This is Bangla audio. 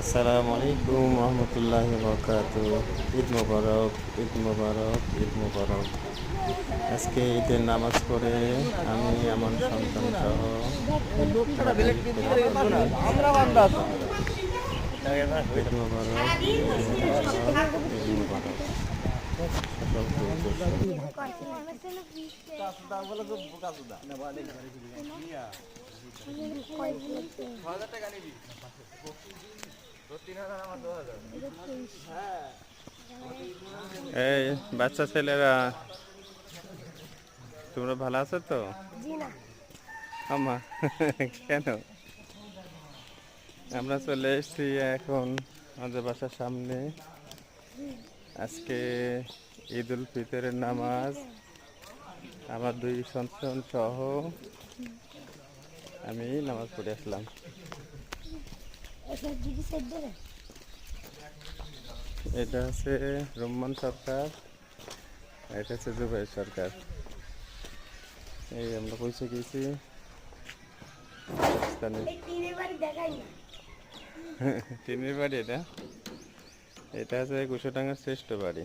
আসসালামু আলাইকুম রহমতুল্লাহি বরকাতুহ। ঈদ মোবারক, ঈদ মোবারক, ঈদ মোবারক। আজকে ঈদের নামাজ পড়ে আমি আমার সন্তান সহ বাড়ির ফেরত ঈদ মোবারক, ঈদ মোবারক, ঈদ মোবারক। সকলকে ঈদের এই বাচ্চা ছেলেরা, তোমরা ভালো আছো তো? আমা কেন? আমরা চলে এসেছি এখন আমাদের বাসার সামনে। আজকে ঈদ উল ফিতরের নামাজ আমার দুই সন্তান সহ আমি নামাজ পড়ে আসলাম। এটা হচ্ছে রহমান সরকার, এটা হচ্ছে জুবাইর সরকার। এই আমরা পৌঁছে গেছি পাকিস্তানে। টিনের বাড়ি এটা, এটা হচ্ছে কুশোডাঙ্গার শ্রেষ্ঠ বাড়ি।